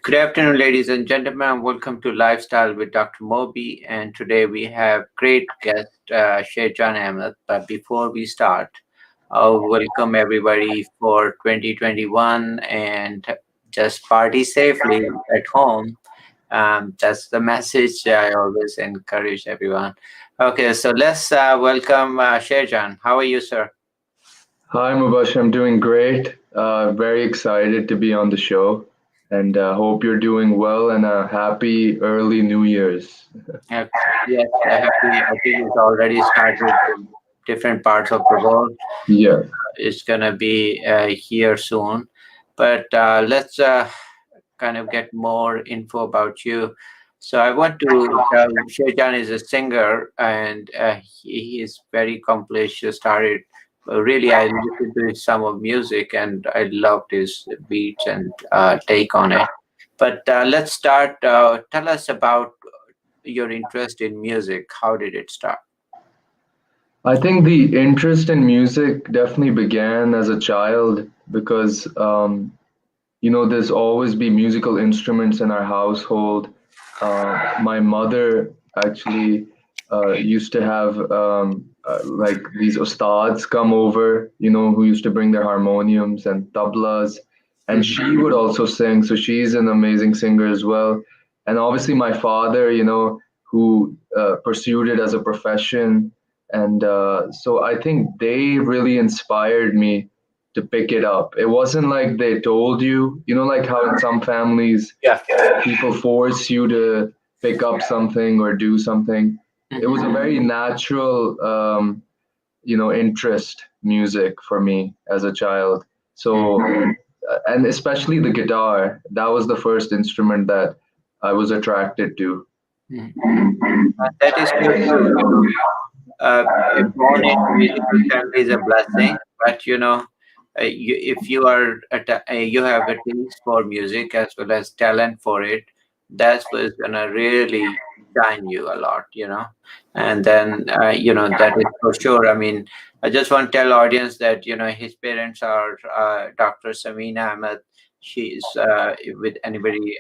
Good afternoon, ladies and gentlemen. Welcome to Lifestyle with Dr. Moby. And today we have great guest, Sherjan Ahmed. But before we start, I'll welcome everybody for 2021 and just party safely at home. That's the message I always encourage everyone. Okay, so let's welcome Sherjan. How are you, sir? Hi, Mubash. I'm doing great. Very excited to be on the show, and hope you're doing well. And a happy early New Year's. Uh, yes, happy. I think it's already started in different parts of the world. Yeah, Is going to be here soon. But let's kind of get more info about you. So I want to tell Shejan is a singer and he is very accomplished. He started really, I listened to some of music and I loved his beats and take on it. But let's start. Tell us about your interest in music. How did it start? I think the interest in music definitely began as a child because there's always be musical instruments in our household. My mother actually used to have like these ustads come over, who used to bring their harmoniums and tablas, and she would also sing. So she's an amazing singer as well. And obviously, my father, who pursued it as a profession. And so I think they really inspired me to pick it up. It wasn't like they told you, like how in some families Yeah. people force you to pick up something or do something. It was a very natural, interest music for me as a child. So, and especially the guitar, that was the first instrument that I was attracted to. Mhm. That is so true. Born in musical family is a blessing, but if you are you have a taste for music as well as talent for it, that's what's gonna really shine you a lot. And then that is for sure. I mean, I just want to tell audience that his parents are Dr. Samina Ahmed. She's with anybody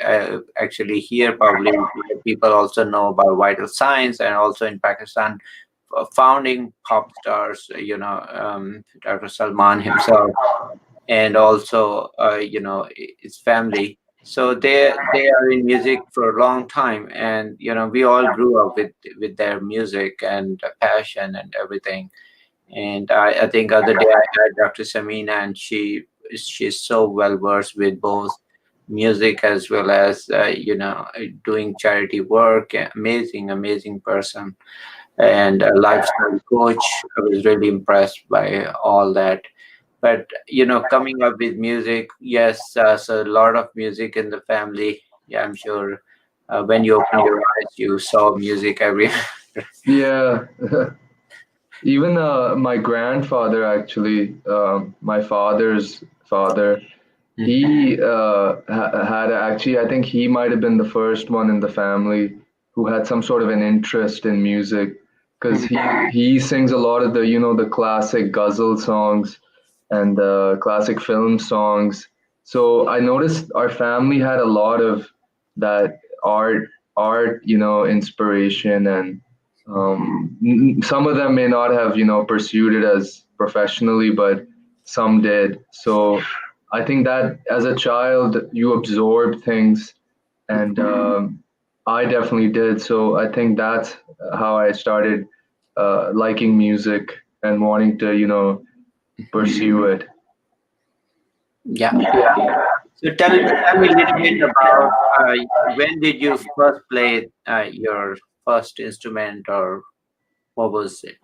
actually here probably people also know about vital signs and also in Pakistan founding pop stars, Dr. Salman himself, and also, his family. So they are in music for a long time, and we all grew up with their music and passion and everything. And I think other day I had Dr. Samina, and she's so well versed with both music as well as doing charity work. Amazing, amazing person and a lifestyle coach. I was really impressed by all that. But coming up with music, yes, so a lot of music in the family. Yeah, I'm sure when you open your eyes, you saw music every. Yeah, even my grandfather, actually, my father's father, he had actually, I think he might have been the first one in the family who had some sort of an interest in music because he sings a lot of the, the classic ghazal songs and the classic film songs. So I noticed our family had a lot of that art, inspiration, and some of them may not have, pursued it as professionally, but some did. So I think that as a child, you absorb things, and I definitely did. So I think that's how I started liking music and wanting to, pursue it. Yeah, yeah. So tell me a little bit about when did you first play your first instrument, or what was it?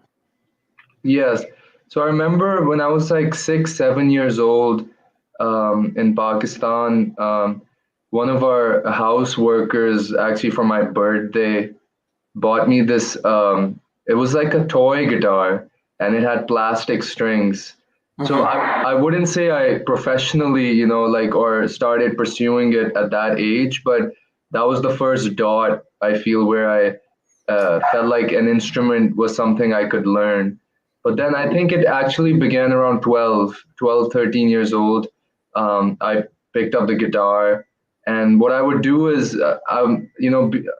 Yes. So I remember when I was like 6, 7 years old in Pakistan, one of our house workers actually for my birthday bought me this. It was like a toy guitar, and it had plastic strings. So Mhm. I wouldn't say I professionally, like or started pursuing it at that age, but that was the first dot I feel where I felt like an instrument was something I could learn. But then I think it actually began around 12, 13 years old. I picked up the guitar, And what I would do is,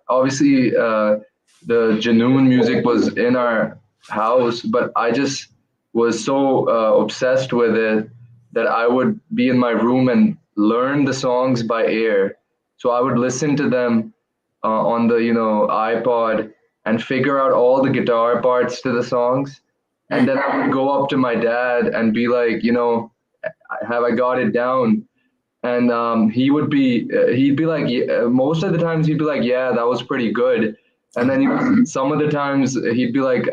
obviously, the Janoon music was in our house, but I just was so obsessed with it that I would be in my room and learn the songs by ear. So I would listen to them on the iPod and figure out all the guitar parts to the songs, and Mm, then I would go up to my dad and be like, have I got it down? And he'd be like, yeah, most of the times he'd be like, yeah, that was pretty good. And then some of the times he'd be like,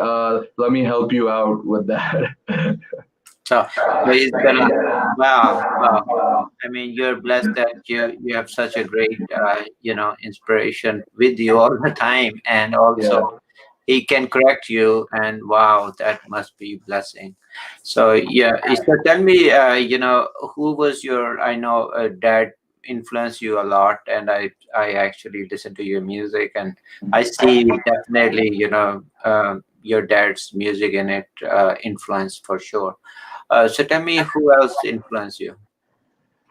let me help you out with that. so, so he's gonna. Wow, wow. I mean, you're blessed that you have such a great inspiration with you all the time, and also Yeah. he can correct you, and wow, that must be blessing. So yeah, so tell me, who was your? I know dad influenced you a lot, and I actually listen to your music, and I see definitely your dad's music in it influence for sure. So tell me, who else influenced you?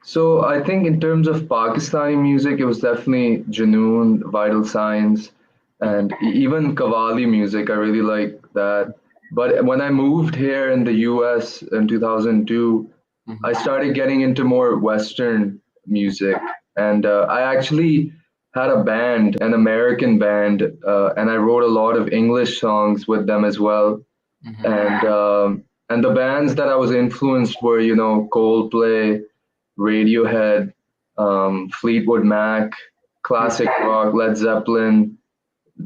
So I think in terms of Pakistani music, it was definitely Janoon, Vital Signs, Mhm, and even Qawwali music. I really like that. But when I moved here in the US in 2002, mhm, I started getting into more Western music. And I actually had a band, an American band, and I wrote a lot of English songs with them as well. mhm, And the bands that I was influenced were, Coldplay, Radiohead, Fleetwood Mac, mhm, classic rock, Led Zeppelin,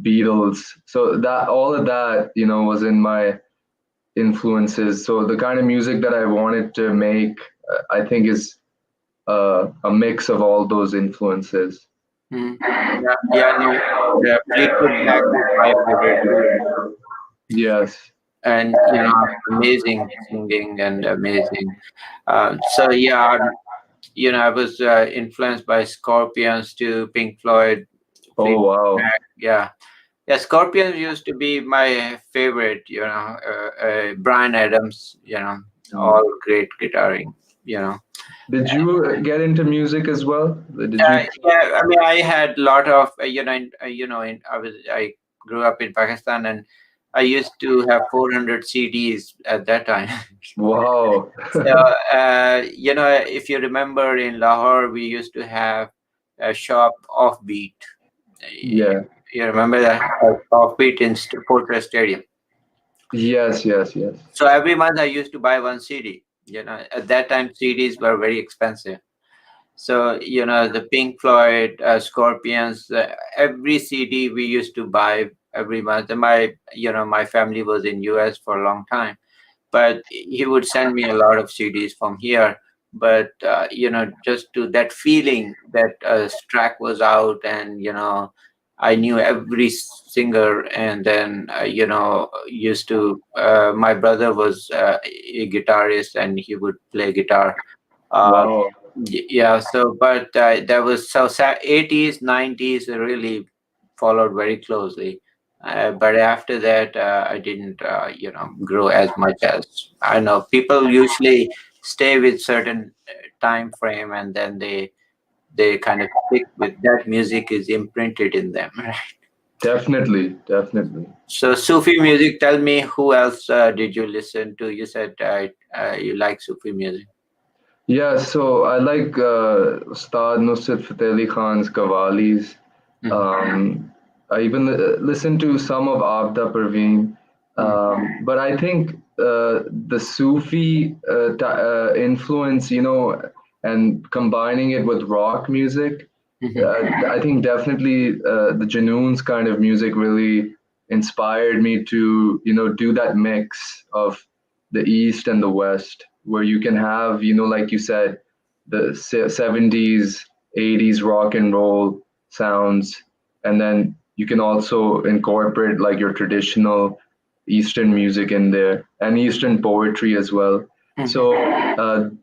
Beatles. So that all of that, was in my influences. So the kind of music that I wanted to make, I think, is a mix of all those influences. mhm. Yeah, yeah, no, yeah. Fleetwood Mac is my favorite too, Yes. and amazing singing and amazing. So yeah, I was influenced by Scorpions to Pink Floyd, Oh, Fleetwood wow. Mac. Yeah, yeah. Scorpions used to be my favorite. Brian Adams. All Mm. great guitaring. You know. Did you get into music as well? Did you? Yeah, I mean, I had a lot of I grew up in Pakistan, and I used to have 400 CDs at that time. Wow. So if you remember in Lahore, we used to have a shop Offbeat. Yeah. You remember that Offbeat in Fortress Stadium? Yes, yes, yes. So every month I used to buy one CD. At that time CDs were very expensive. So the Pink Floyd, Scorpions, every CD we used to buy every month. And my family was in US for a long time, but he would send me a lot of CDs from here. But just to that feeling that track was out, and I knew every singer, and then used to. My brother was a guitarist, and he would play guitar. uh, Wow. yeah, so but that was 80s, 90s really followed very closely. But after that, I didn't, grow as much as I know. People usually stay with certain time frame, and then they kind of stick with that. Music is imprinted in them. Definitely, definitely. So Sufi music. Tell me, who else did you listen to? You said you like Sufi music. Yeah, so I like Ustad Nusrat Fateh Ali Khan's Qawwalis. Mhm, I even listen to some of Abda Parveen. mhm, But I think the Sufi influence, and combining it with rock music, mhm, I think definitely the Janoon's kind of music really inspired me to, do that mix of the East and the West, where you can have, like you said, the 70s, 80s rock and roll sounds, and then you can also incorporate like your traditional Eastern music in there and Eastern poetry as well. mhm, So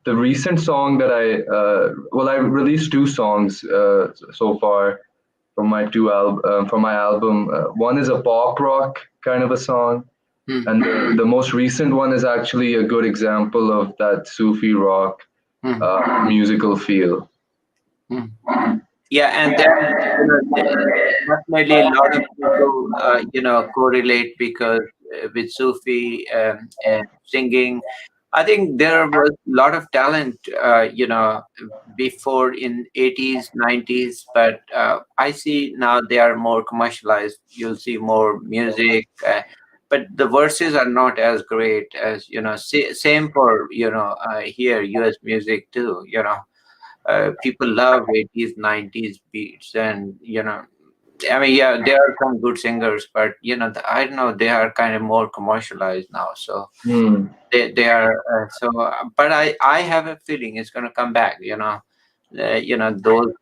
the recent song that I released two songs so far from my album. One is a pop rock kind of a song, mhm, and the most recent one is actually a good example of that Sufi rock mhm, musical feel. mhm. Yeah, and then definitely a lot of people correlate because with Sufi and singing, I think there was a lot of talent before in 80s 90s, but I see now they are more commercialized. You'll see more music. But the verses are not as great as same for here US music too. People love 80s 90s beats, and I mean, yeah, there are some good singers, but I don't know, they are kind of more commercialized now. So Hmm. they are but I have a feeling it's going to come back. Those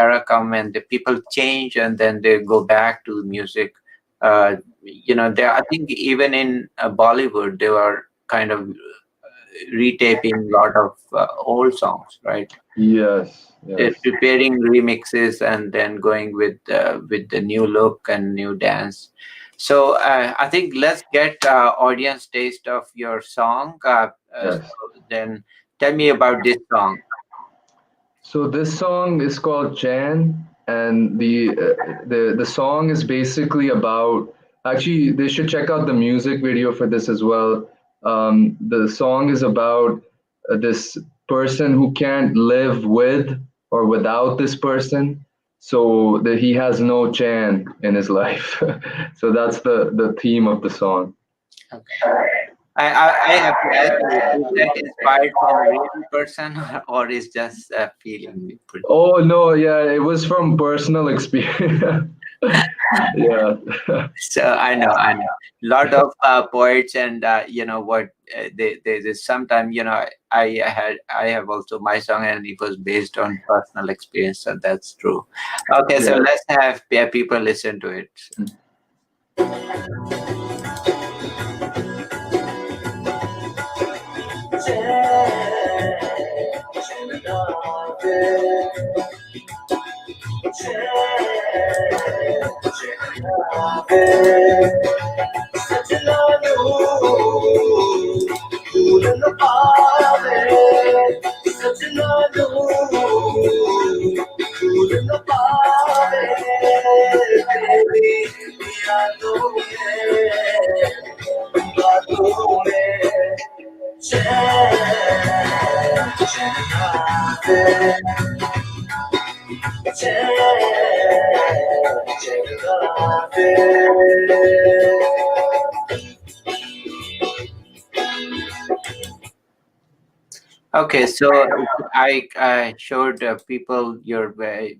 era come and the people change, and then they go back to music. There, I think even in Bollywood they were kind of retaping a lot of old songs, right? Yes, yes, Preparing remixes and then going with the new look and new dance. So I think let's get audience taste of your song. So yes. then tell me about this song. So this song is called Chaen, and the song is basically about. Actually, they should check out the music video for this as well. The song is about this person who can't live with or without this person, so that he has no Chan in his life. So that's the theme of the song. Okay. I have to ask you, is that inspired from a real person or is just a feeling we put? Oh no, yeah, it was from personal experience. Yeah. So I know. Lot of poets and what they sometimes I have also my song and it was based on personal experience, so that's true. Okay, so Yeah. let's have people listen to it. Okay, so I showed people your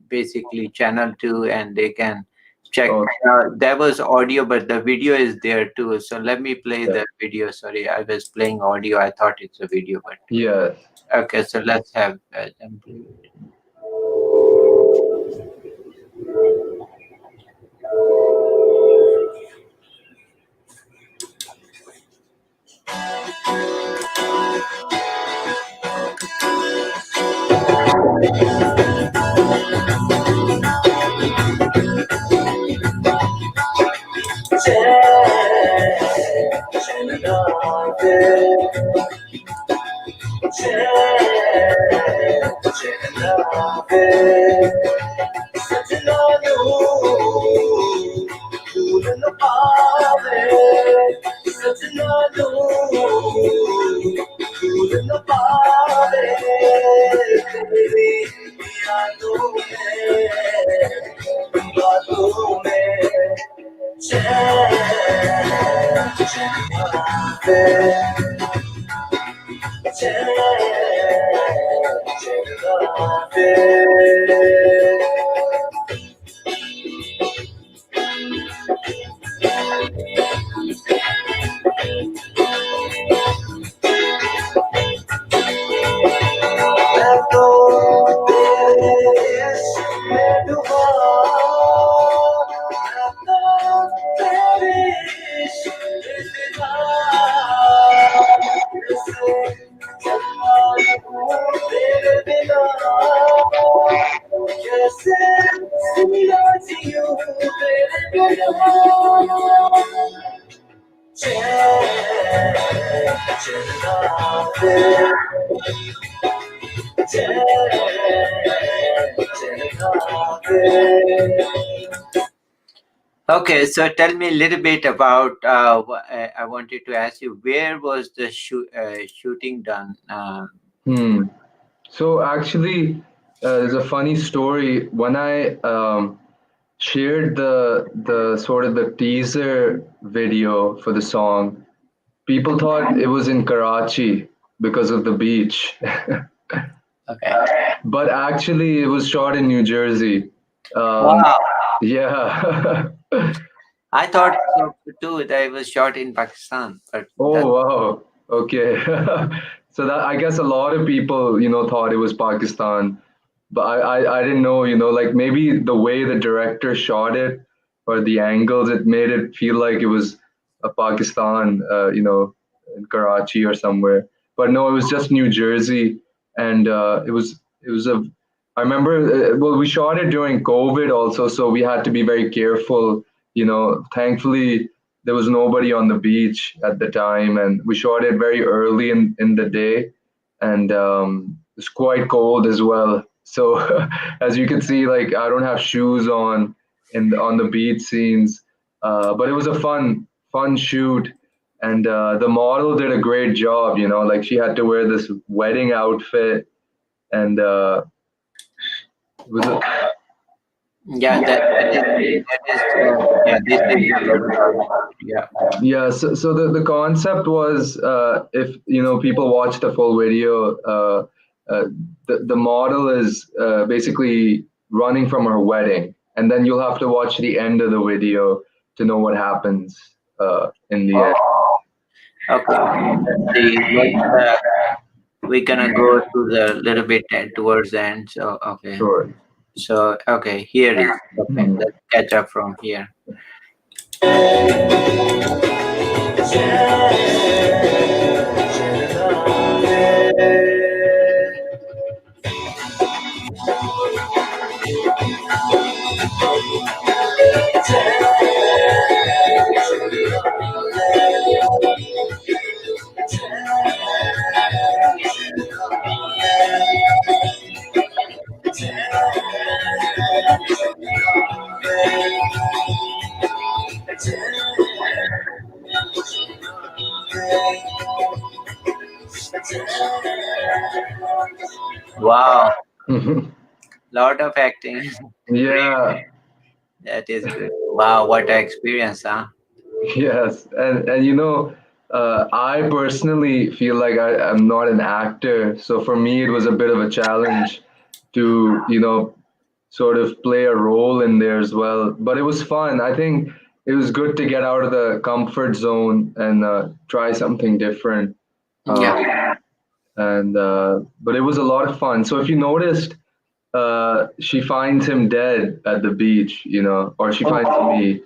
basically channel two, and they can check. Oh, There was audio, but the video is there too. So let me play yeah. the video. Sorry, I was playing audio. I thought it's a video, but Yes. okay. So let's have them play it. Okay, so tell me a little bit about. I wanted to ask you, where was the shooting done? Hmm. So actually, there's a funny story. When I shared the sort of the teaser video for the song, people thought it was in Karachi because of the beach. Okay. But actually, it was shot in New Jersey. Um, Wow. yeah. I thought so too that it was shot in Pakistan, but Oh, that. wow. Okay. So that I guess a lot of people, thought it was Pakistan, but I didn't know, like maybe the way the director shot it or the angles, it made it feel like it was a Pakistan, in Karachi or somewhere. But no, it was just New Jersey, and it was a. I remember, well, we shot it during COVID also, so we had to be very careful. Thankfully there was nobody on the beach at the time, and we shot it very early in the day, and it was quite cold as well. So as you can see, like I don't have shoes on on the beach scenes, but it was a fun shoot, and the model did a great job. Like she had to wear this wedding outfit, and it was a, Yeah, yeah, this is a very good. Yeah. Yeah, so the concept was, if people watch the full video, uh, the model is basically running from her wedding, and then you'll have to watch the end of the video to know what happens in the end. Okay. Let's see. We're gonna go to the little bit towards the end. So okay. Sure. So okay, here is okay. Mhm. Let's catch up from here. Wow, lot of acting. Great. Yeah. That is good. Wow, what an experience, huh? Yes, and I personally feel like I'm not an actor, so for me it was a bit of a challenge to, sort of play a role in there as well. But it was fun. I think it was good to get out of the comfort zone and try something different. Yeah. And But it was a lot of fun. So if you noticed, she finds him dead at the beach, or she Oh, finds me.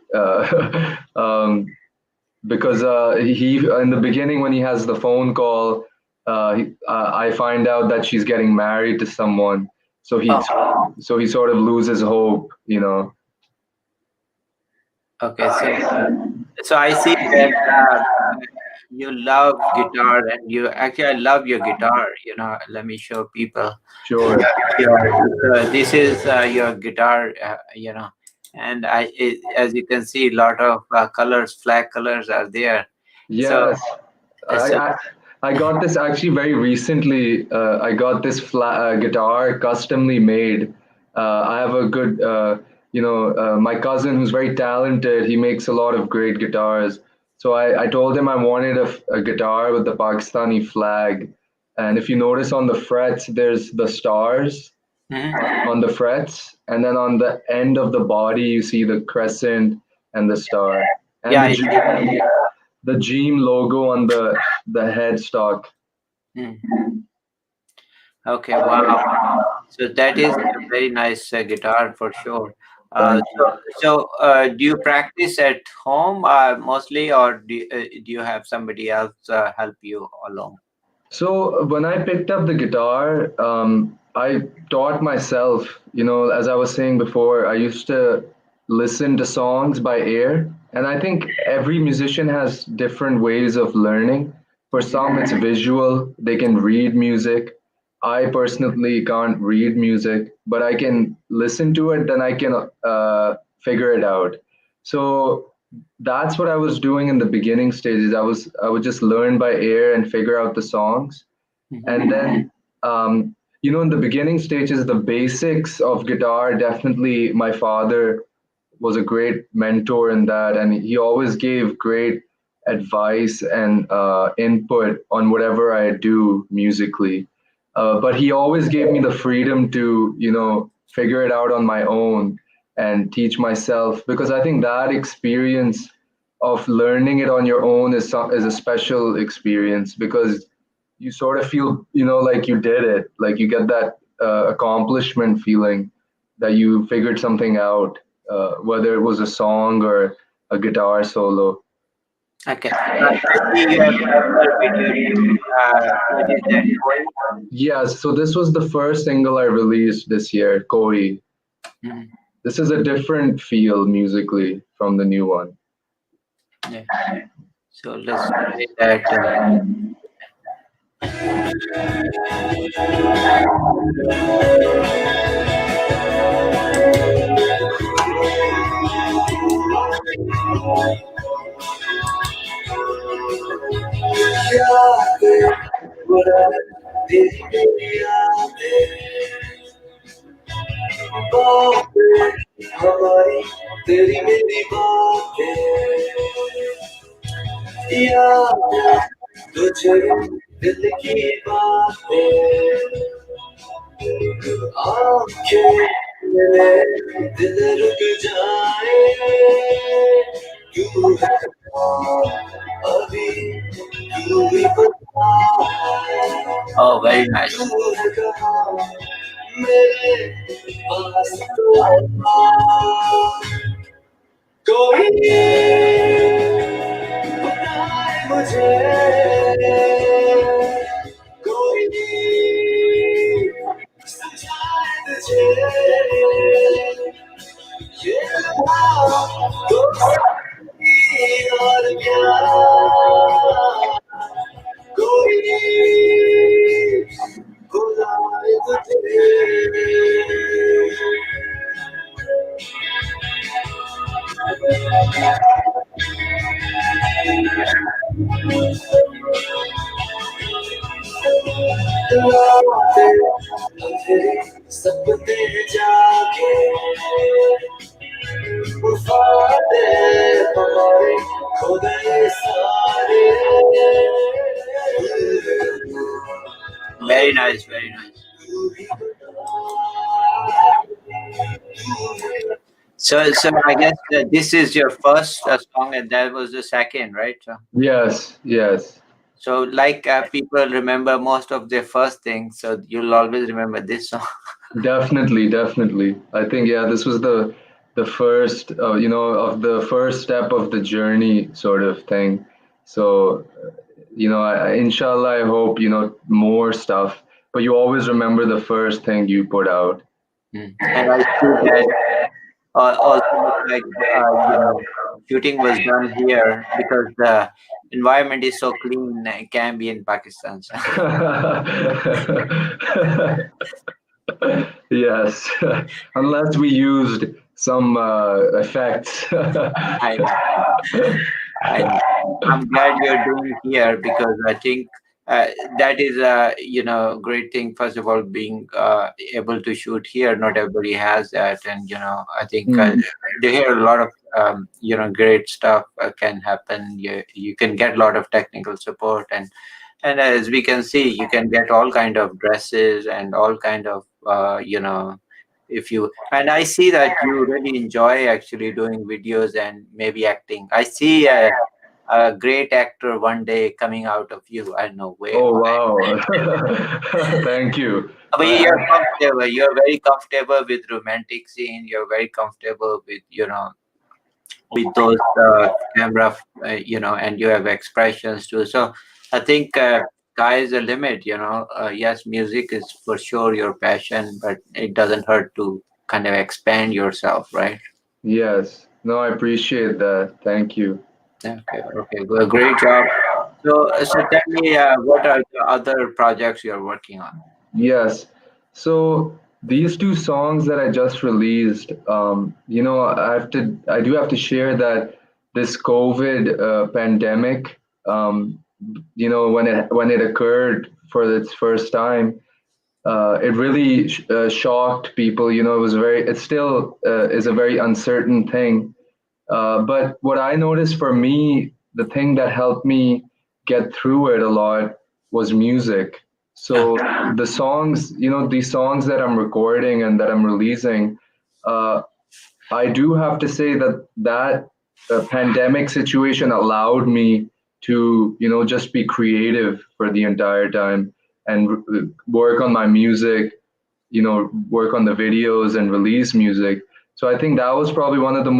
Because he in the beginning when he has the phone call, I find out that she's getting married to someone, so he oh. so he sort of loses hope. Okay. So I see that you love guitar, and you actually I love your guitar. Let me show people. Sure. This is your guitar. And as you can see, a lot of colors, flag colors are there. So, Yes, I, so I I got this actually very recently. I got this guitar customly made. I have a good, my cousin who's very talented. He makes a lot of great guitars. So I told him I wanted a guitar with the Pakistani flag. And if you notice on the frets, there's the stars mhm. on the frets, and then on the end of the body, you see the crescent and the star, and Yeah, I see. the Gene logo on the headstock. Mm. Okay, wow. So that is a very nice guitar for sure. Thank Do you practice at home mostly, or do you have somebody else help you along? So when I picked up the guitar, I taught myself. As I was saying before, I used to listen to songs by ear, and I think every musician has different ways of learning. For some, it's visual; they can read music. I personally can't read music, but I can listen to it, then I can figure it out. So that's what I was doing in the beginning stages. I would just learn by ear and figure out the songs, Mhm. and then in the beginning stages, the basics of guitar, definitely my father was a great mentor in that, and he always gave great advice and input on whatever I do musically. But he always gave me the freedom to, figure it out on my own and teach myself, because I think that experience of learning it on your own is a special experience, because you sort of feel, like you did it, like you get that accomplishment feeling that you figured something out, whether it was a song or a guitar solo. Okay. I see you have several video too. What is that, Koi? Yes, so this was the first single I released this year, Koi. Mhm. This is a different feel musically from the new one. Yeah. So let's play that. यादें बुरा तेरी मेरी यादें बातें हमारी तेरी मेरी बातें यादें तुझे दिल की बातें आंखें मिले दिल रुक जाए क्यों है अभी क्यों भी बता Oh, very nice. क्यों है कहाँ मेरे पास तो कोई बताए मुझे कोई समझाए तुझे ये दोस्ती और प्यार कोई बुलाए तुझे रातें अंधेरे सपने जागे वफाते हमारे खो गए सारे Very nice. Very nice. So I guess this is your first song, and that was the second, right? Yes, yes. So like people remember most of their first things, so you'll always remember this song. Definitely, definitely. I think, yeah, this was the first, of the first step of the journey, sort of thing. So, inshallah, I hope, more stuff. But you always remember the first thing you put out. And I see that also looks like shooting was done here because the environment is so clean. It can be in Pakistan. So Yes, unless we used some effects. I know. I know. I'm glad you're doing here because I think that is a great thing. First of all, being able to shoot here, not everybody has that, and I think Mm, to hear a lot of great stuff can happen. You can get a lot of technical support, and as we can see, you can get all kind of dresses and all kind of if you and I see that you really enjoy actually doing videos and maybe acting. I see a great actor one day coming out of you. I don't know where. oh wow! Thank you. But you're comfortable. You're very comfortable with romantic scene. You're very comfortable with with those camera, and you have expressions too. So I think sky is the limit. Yes, music is for sure your passion, but it doesn't hurt to kind of expand yourself, right? Yes. No, I appreciate that. Thank you. Okay, okay, good, great job. So tell me, what are the other projects you're working on? Yes. So these two songs that I just released, I do have to share that this COVID pandemic, when it occurred for its first time, it really shocked people. It was it still is a very uncertain thing. But what I noticed for me, the thing that helped me get through it a lot was music. Yeah. So the songs, these songs that I'm recording and that I'm releasing, uh, I do have to say that pandemic situation allowed me to, just be creative for the entire time and work on my music, work on the videos and release music. So I think that was probably one of the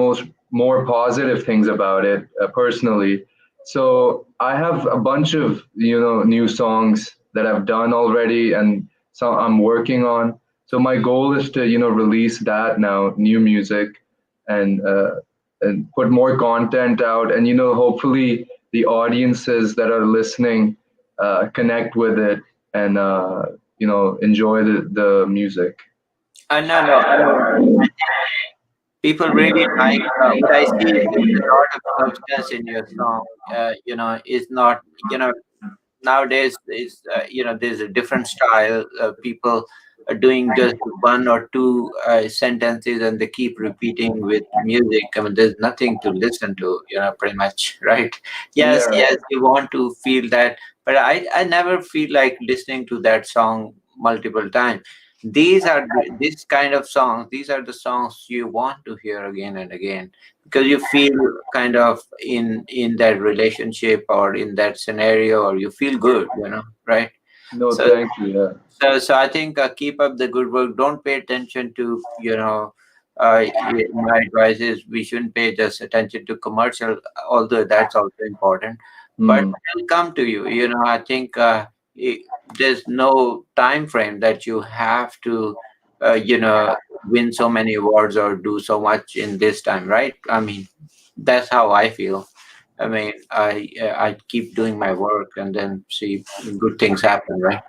more positive things about it, personally. So I have a bunch of new songs that I've done already, and so I'm working on. So my goal is to release that now, new music, and put more content out, and hopefully the audiences that are listening connect with it and enjoy the music. No, no. I mean, people really like what I see is there's a lot of substance in your song. Is not nowadays is there's a different style. People are doing just one or two sentences and they keep repeating with music. I mean, there's nothing to listen to. Pretty much, right? Yes, Yeah. yes, you want to feel that, but I never feel like listening to that song multiple times. This kind of songs, these are the songs you want to hear again and again, because you feel kind of in that relationship or in that scenario, or you feel good, right? No, So thank you. Yeah. so I think keep up the good work. Don't pay attention to my advice is we shouldn't pay just attention to commercial, although that's also important. But Hmm. they'll come to you. I think i there's no time frame that you have to win so many awards or do so much in this time, right? I mean, that's how I feel. I mean, I keep doing my work and then see good things happen, right?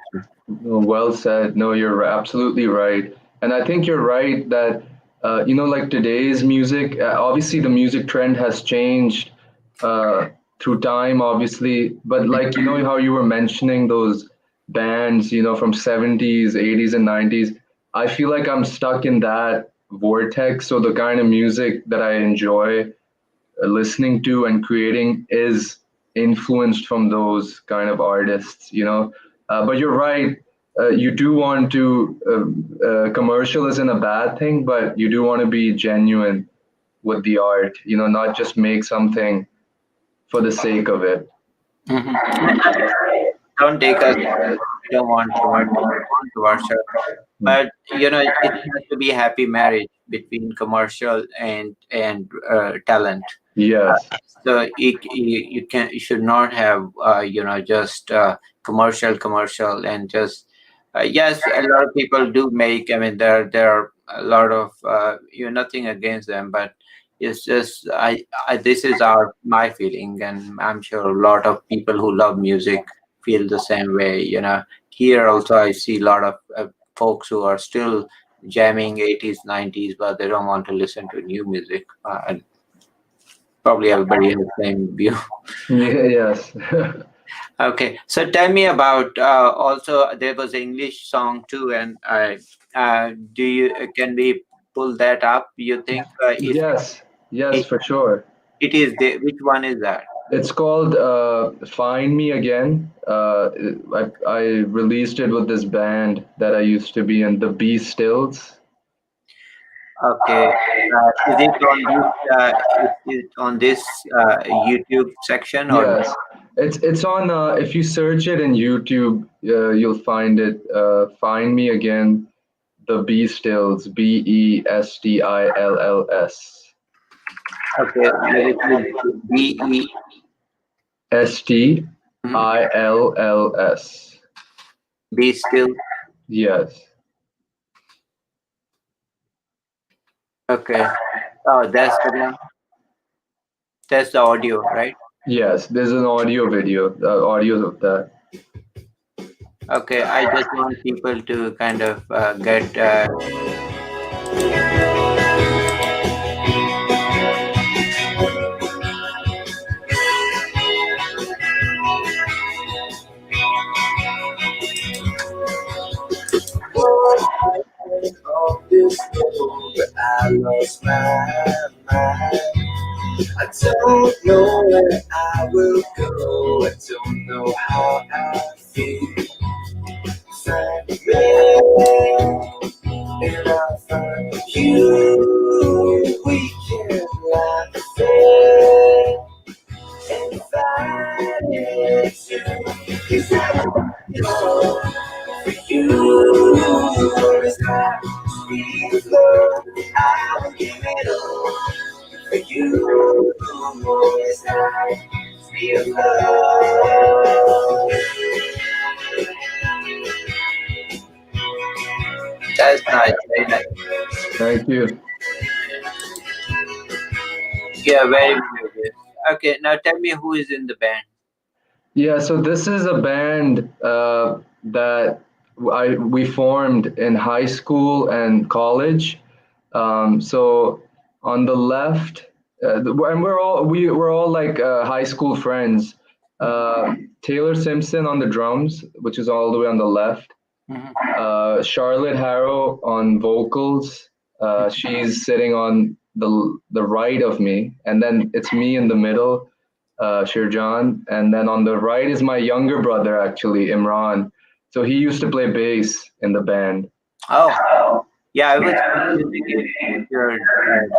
No, well said. No, you're absolutely right. And I think you're right that, like today's music, obviously the music trend has changed uh, through time, obviously. But like, how you were mentioning those bands, from 70s, 80s, and 90s, I feel like I'm stuck in that vortex. So the kind of music that I enjoy listening to and creating is influenced from those kind of artists, but you're right. You do want to, commercial isn't a bad thing, but you do want to be genuine with the art, not just make something for the sake of it. Mhm. Don't take us. We don't want commercial. We want commercial, but it has to be a happy marriage between commercial and talent. Yes. So you should not have just commercial and just yes, a lot of people do make. I mean, there are a lot of nothing against them, but it's just I this is my feeling, and I'm sure a lot of people who love music feel the same way. Here also I see a lot of folks who are still jamming 80s 90s, but they don't want to listen to new music. And probably everybody has the same view. Yeah, yes. Okay, so tell me about also there was an English song too, and do you can we pull that up? You think if Yes, yes, it, for sure. it is the which one is that? It's called Find Me Again. I released it with this band that I used to be in, the Be Stills. Okay, is it on this YouTube section or Yes, it's on. If you search it in YouTube, you'll find it. Find Me Again, the Be Stills, Bestills, okay? Let it be Stills. be still. Yes, Okay, oh that's the one. That's the audio, right? yes. There's an audio video, audio of that. Okay, I just want people to kind of get. On this road where I lost my mind. I don't know where I will go. I don't know how I feel. Find me, and I'll find you. We can laugh it and find it too. 'Cause I want it all for you. It's not sweet love. I will give it all for you. It's not sweet love. That's nice, very nice. Thank you. Yeah, very melodious. Okay, now tell me who is in the band. Yeah, so this is a band that we formed in high school and college. So on the left, and we're all like high school friends. Taylor Simpson on the drums, which is all the way on the left. Mhm. Charlotte Harrow on vocals. She's sitting on the right of me, and then it's me in the middle, Sherjan, and then on the right is my younger brother, actually, Imran. So he used to play bass in the band. Oh, yeah, I was confusing it with your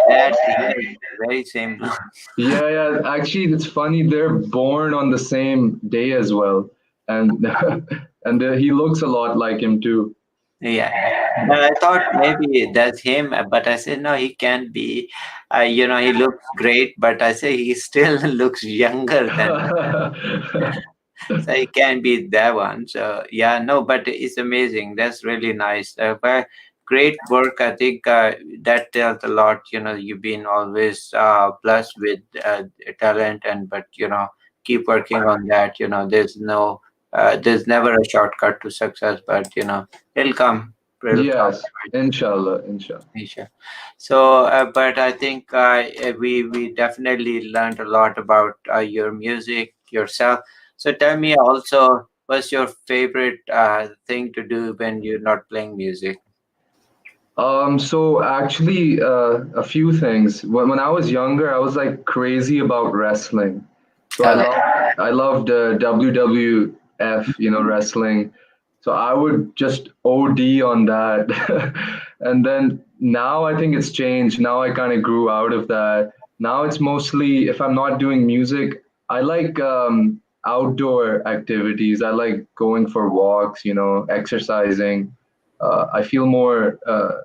dad. He has very same look. Yeah, yeah. Actually, it's funny. They're born on the same day as well, and and he looks a lot like him too. Yeah, yeah. But I thought maybe that's him, but I said no, he can't be. He looks great, but I say he still looks younger than. So it can be that one. So yeah, no, but it's amazing. That's really nice. But great work. I think that tells a lot. You've been always blessed with talent, and but keep working on that. There's never a shortcut to success, but it'll come. It'll come. Yes, inshallah, inshallah. Asia. So, but I think we definitely learned a lot about your music yourself. So, tell me also, what's your favorite thing to do when you're not playing music? So actually, a few things. When I was younger, I was like crazy about wrestling. So Okay. I loved WWF, wrestling. So I would just OD on that. And then now I think it's changed. Now I kind of grew out of that. Now it's mostly, if I'm not doing music, I like outdoor activities. I like going for walks, exercising. I feel more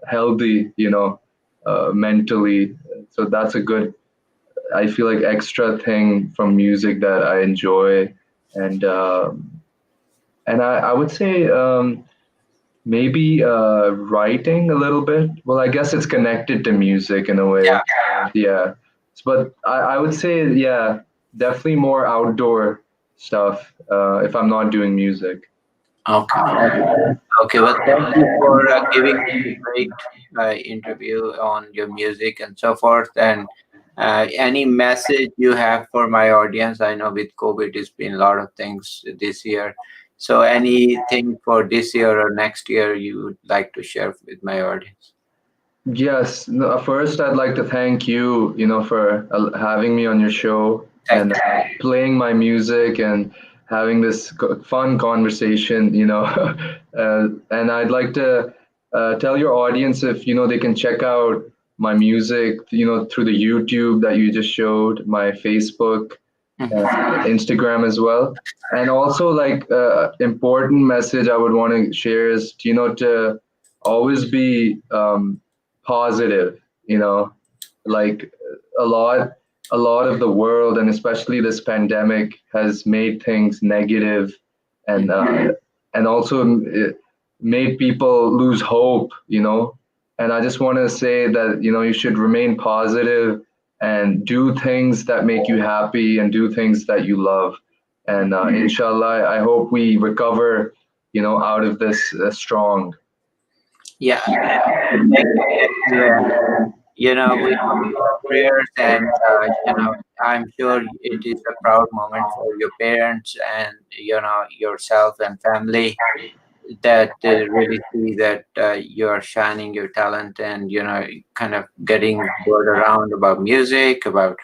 healthy, mentally. So that's a good, I feel like extra thing from music that I enjoy, and I would say maybe writing a little bit. Well, I guess it's connected to music in a way. Yeah. Yeah, but I would say yeah, definitely more outdoor stuff if I'm not doing music. Okay. Okay. Well, thank you for giving me a great interview on your music and so forth. And any message you have for my audience? I know with COVID, it's been a lot of things this year. So, anything for this year or next year you would like to share with my audience? Yes, no, first I'd like to thank you, for having me on your show Thank and playing my music and having this fun conversation, and I'd like to tell your audience if, they can check out my music, through the YouTube that you just showed, my Facebook, you. Instagram as well. And also, like, important message I would want to share is, to always be positive. Like a lot, a lot of the world, and especially this pandemic, has made things negative, and also made people lose hope. And I just want to say that you should remain positive and do things that make you happy and do things that you love. And inshallah, I hope we recover out of this strong. Yeah. Thank you. Thank you. And we have your prayers, and I'm sure it is a proud moment for your parents and yourself and family, that really see that you're shining your talent, and kind of getting word around about music, about,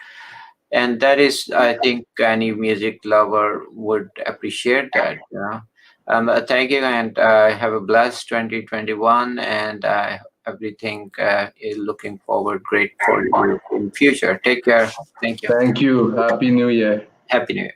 and that is, I think, any music lover would appreciate that. Thank you, and have a blessed 2021, and everything is looking forward great for you in future. Take care. Thank you. Thank you. Happy New Year. Happy New Year.